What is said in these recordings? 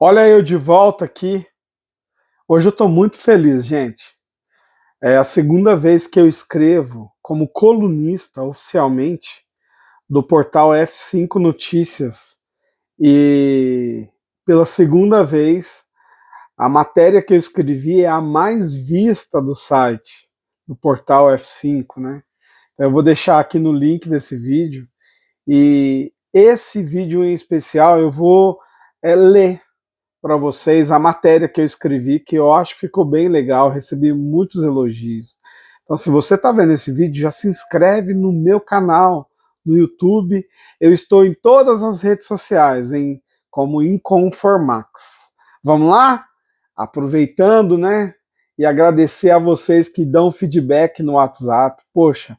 Olha eu de volta aqui. Hoje eu estou muito feliz, gente. É a segunda vez que eu escrevo como colunista oficialmente do portal F5 Notícias. E pela segunda vez, a matéria que eu escrevi é a mais vista do site, do portal F5, né? Eu vou deixar aqui no link desse vídeo. E esse vídeo em especial eu vou ler para vocês a matéria que eu escrevi, que eu acho que ficou bem legal, recebi muitos elogios. Então, se você está vendo esse vídeo, já se inscreve no meu canal no YouTube. Eu estou em todas as redes sociais, como Inconformax. Vamos lá? Aproveitando, né? E agradecer a vocês que dão feedback no WhatsApp. Poxa,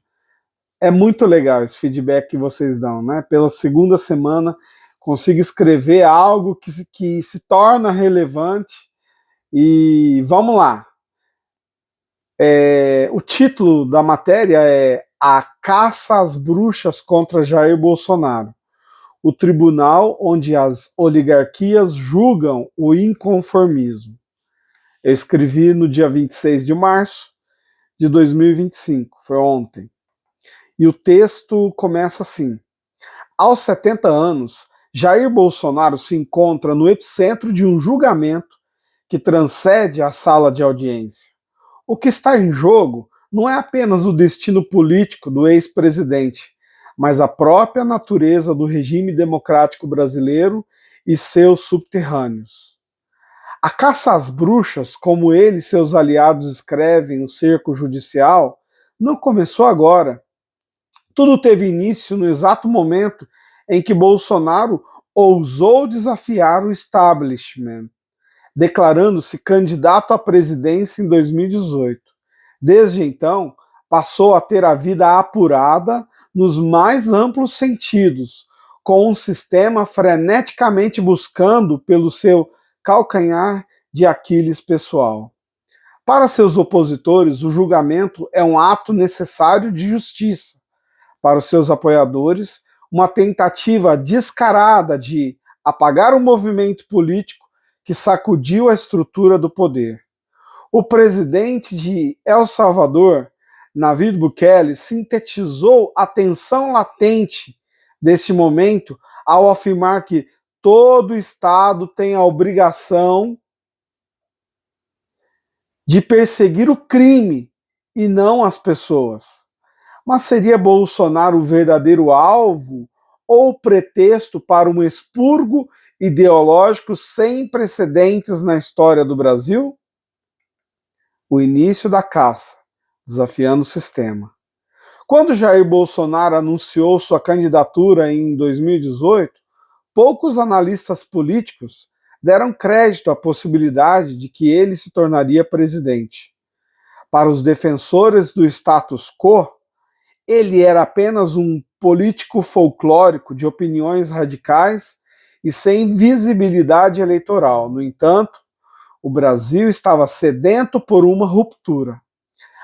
é muito legal esse feedback que vocês dão, né? Pela segunda semana, consigo escrever algo que se torna relevante. E vamos lá. O título da matéria é A Caça às Bruxas contra Jair Bolsonaro. O tribunal onde as oligarquias julgam o inconformismo. Eu escrevi no dia 26 de março de 2025, foi ontem. E o texto começa assim: aos 70 anos, Jair Bolsonaro se encontra no epicentro de um julgamento que transcende a sala de audiência. O que está em jogo não é apenas o destino político do ex-presidente, mas a própria natureza do regime democrático brasileiro e seus subterrâneos. A caça às bruxas, como ele e seus aliados escrevem no cerco judicial, não começou agora. Tudo teve início no exato momento em que Bolsonaro ousou desafiar o establishment, declarando-se candidato à presidência em 2018. Desde então, passou a ter a vida apurada nos mais amplos sentidos, com um sistema freneticamente buscando pelo seu calcanhar de Aquiles pessoal. Para seus opositores, o julgamento é um ato necessário de justiça. Para os seus apoiadores, uma tentativa descarada de apagar o movimento político que sacudiu a estrutura do poder. O presidente de El Salvador, Nayib Bukele, sintetizou a tensão latente deste momento ao afirmar que todo Estado tem a obrigação de perseguir o crime e não as pessoas. Mas seria Bolsonaro o verdadeiro alvo ou pretexto para um expurgo ideológico sem precedentes na história do Brasil? O início da caça, desafiando o sistema. Quando Jair Bolsonaro anunciou sua candidatura em 2018, poucos analistas políticos deram crédito à possibilidade de que ele se tornaria presidente. Para os defensores do status quo, ele era apenas um político folclórico de opiniões radicais e sem visibilidade eleitoral. No entanto, o Brasil estava sedento por uma ruptura.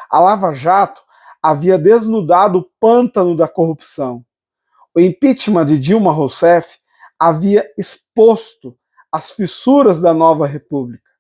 A Lava Jato havia desnudado o pântano da corrupção. O impeachment de Dilma Rousseff havia exposto as fissuras da nova república.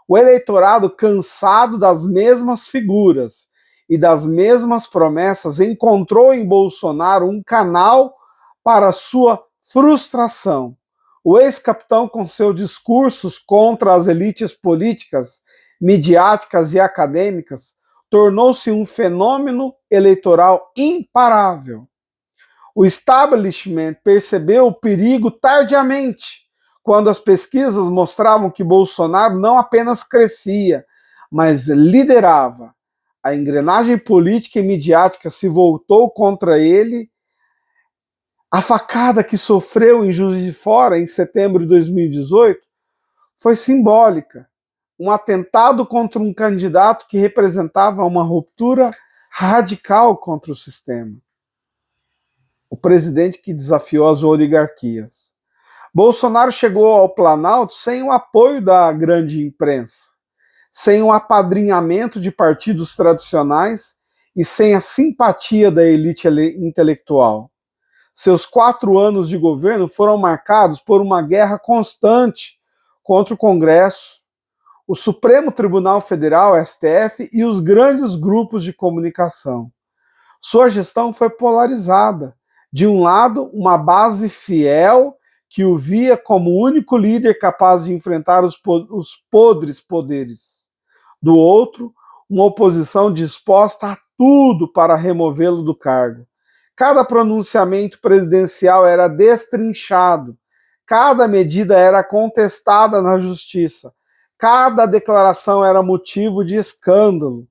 O eleitorado, cansado das mesmas figuras e das mesmas promessas, encontrou em Bolsonaro um canal para sua frustração. O ex-capitão, com seus discursos contra as elites políticas, midiáticas e acadêmicas, tornou-se um fenômeno eleitoral imparável. O establishment percebeu o perigo tardiamente, quando as pesquisas mostravam que Bolsonaro não apenas crescia, mas liderava. A engrenagem política e midiática se voltou contra ele. A facada que sofreu em Juiz de Fora, em setembro de 2018, foi simbólica. Um atentado contra um candidato que representava uma ruptura radical contra o sistema. O presidente que desafiou as oligarquias. Bolsonaro chegou ao Planalto sem o apoio da grande imprensa, sem o apadrinhamento de partidos tradicionais e sem a simpatia da elite intelectual. Seus 4 anos de governo foram marcados por uma guerra constante contra o Congresso, o Supremo Tribunal Federal, STF, e os grandes grupos de comunicação. Sua gestão foi polarizada. De um lado, uma base fiel que o via como o único líder capaz de enfrentar os podres poderes. Do outro, uma oposição disposta a tudo para removê-lo do cargo. Cada pronunciamento presidencial era destrinchado, cada medida era contestada na justiça, cada declaração era motivo de escândalo.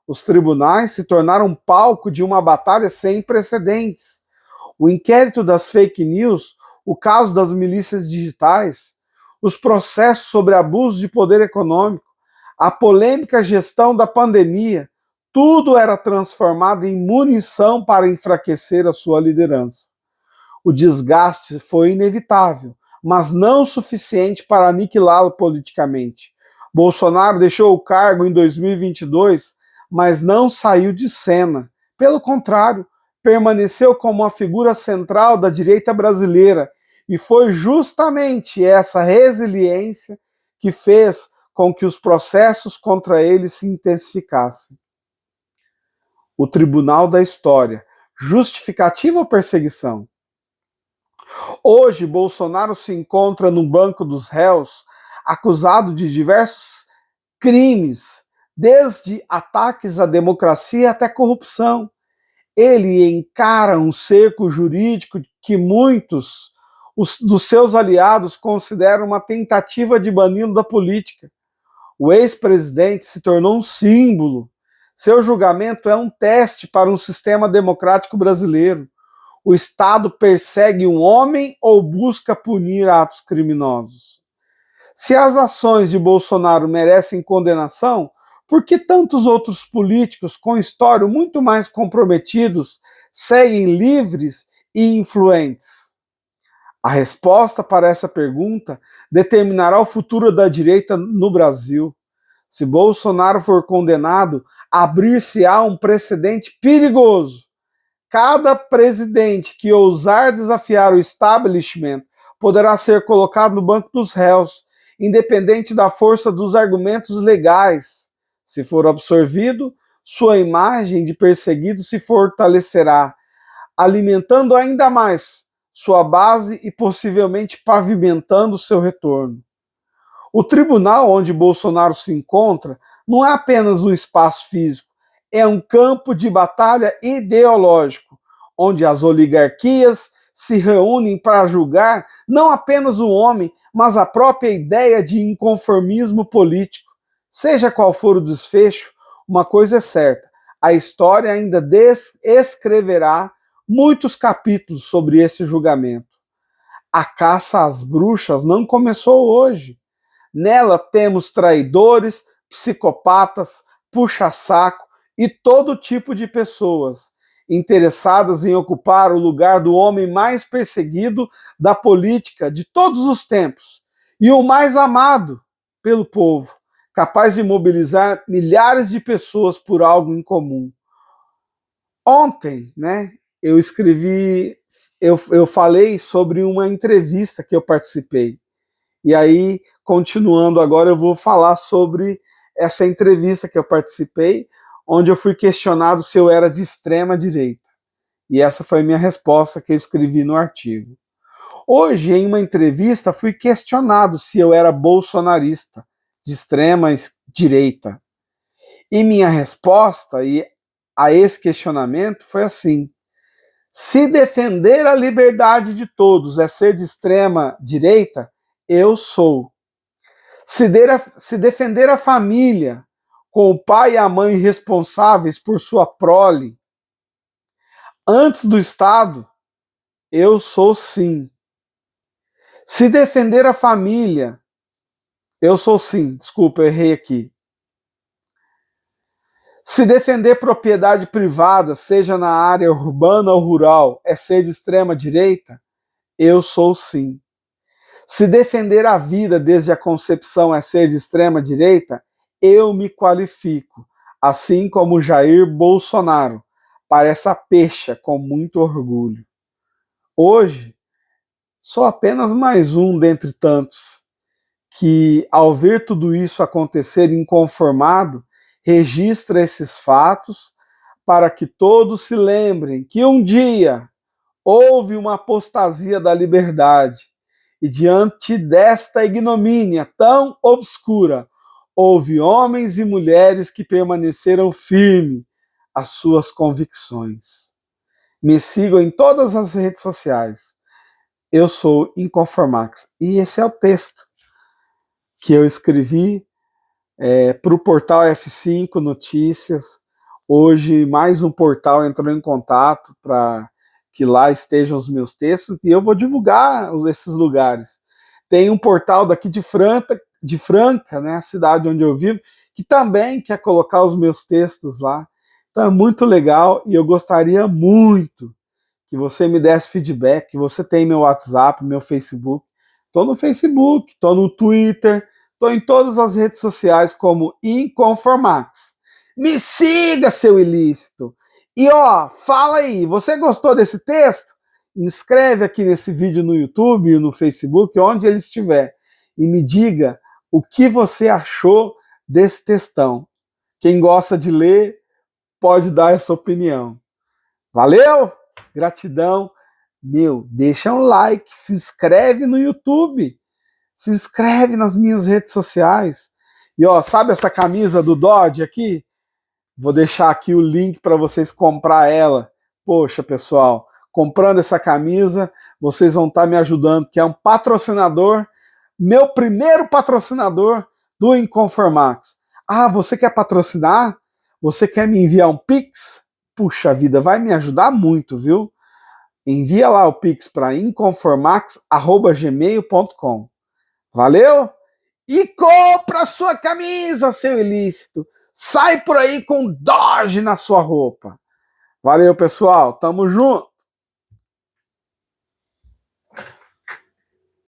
Os tribunais se tornaram palco de uma batalha sem precedentes. O inquérito das fake news, o caso das milícias digitais, os processos sobre abuso de poder econômico, a polêmica gestão da pandemia, tudo era transformado em munição para enfraquecer a sua liderança. O desgaste foi inevitável, mas não o suficiente para aniquilá-lo politicamente. Bolsonaro deixou o cargo em 2022, mas não saiu de cena. Pelo contrário, permaneceu como uma figura central da direita brasileira, e foi justamente essa resiliência que fez com que os processos contra ele se intensificassem. O Tribunal da História, justificativa ou perseguição? Hoje, Bolsonaro se encontra no banco dos réus, acusado de diversos crimes, desde ataques à democracia até corrupção. Ele encara um cerco jurídico que muitos dos seus aliados consideram uma tentativa de bani-lo da política. O ex-presidente se tornou um símbolo. Seu julgamento é um teste para um sistema democrático brasileiro. O Estado persegue um homem ou busca punir atos criminosos? Se as ações de Bolsonaro merecem condenação, por que tantos outros políticos com história muito mais comprometidos seguem livres e influentes? A resposta para essa pergunta determinará o futuro da direita no Brasil. Se Bolsonaro for condenado, abrir-se-á um precedente perigoso. Cada presidente que ousar desafiar o establishment poderá ser colocado no banco dos réus, independente da força dos argumentos legais. Se for absorvido, sua imagem de perseguido se fortalecerá, alimentando ainda mais sua base e possivelmente pavimentando seu retorno. O tribunal onde Bolsonaro se encontra não é apenas um espaço físico, é um campo de batalha ideológico, onde as oligarquias se reúnem para julgar não apenas o homem, mas a própria ideia de inconformismo político. Seja qual for o desfecho, uma coisa é certa: a história ainda escreverá muitos capítulos sobre esse julgamento. A caça às bruxas não começou hoje. Nela temos traidores, psicopatas, puxa-saco e todo tipo de pessoas interessadas em ocupar o lugar do homem mais perseguido da política de todos os tempos e o mais amado pelo povo, capaz de mobilizar milhares de pessoas por algo em comum. Ontem, eu falei sobre uma entrevista que eu participei. E aí, continuando agora, eu vou falar sobre essa entrevista que eu participei, onde eu fui questionado se eu era de extrema direita. E essa foi a minha resposta que eu escrevi no artigo. Hoje, em uma entrevista, fui questionado se eu era bolsonarista, de extrema direita. E minha resposta a esse questionamento foi assim: se defender a liberdade de todos é ser de extrema direita, eu sou. Se defender a família, com o pai e a mãe responsáveis por sua prole, antes do Estado, eu sou sim. Se defender a família, eu sou sim. Desculpa, eu errei aqui. Se defender propriedade privada, seja na área urbana ou rural, é ser de extrema direita, eu sou sim. Se defender a vida desde a concepção é ser de extrema direita, eu me qualifico, assim como Jair Bolsonaro, para essa pecha com muito orgulho. Hoje, sou apenas mais um dentre tantos que, ao ver tudo isso acontecer inconformado, registra esses fatos para que todos se lembrem que um dia houve uma apostasia da liberdade e, diante desta ignomínia tão obscura, houve homens e mulheres que permaneceram firmes às suas convicções. Me sigam em todas as redes sociais. Eu sou Inconformax. E esse é o texto que eu escrevi para o portal F5 Notícias. Hoje, mais um portal entrou em contato para que lá estejam os meus textos e eu vou divulgar esses lugares. Tem um portal daqui de Franca, né, a cidade onde eu vivo, que também quer colocar os meus textos lá. Então é muito legal e eu gostaria muito que você me desse feedback, que você tem meu WhatsApp, meu Facebook. Estou no Facebook, estou no Twitter, estou em todas as redes sociais como Inconformax. Me siga, seu ilícito! E ó, fala aí, você gostou desse texto? Inscreve aqui nesse vídeo no YouTube e no Facebook, onde ele estiver, e me diga o que você achou desse textão. Quem gosta de ler pode dar essa opinião. Valeu? Gratidão. Deixa um like, se inscreve no YouTube, se inscreve nas minhas redes sociais. E ó, sabe essa camisa do Dodge aqui? Vou deixar aqui o link para vocês comprar ela. Poxa, pessoal, comprando essa camisa, vocês vão estar me ajudando, que é um patrocinador, meu primeiro patrocinador do Inconformax. Ah, você quer patrocinar? Você quer me enviar um Pix? Puxa vida, vai me ajudar muito, viu? Envia lá o Pix para inconformax@gmail.com. Valeu? E compra a sua camisa, seu ilícito. Sai por aí com Dodge na sua roupa. Valeu, pessoal. Tamo junto.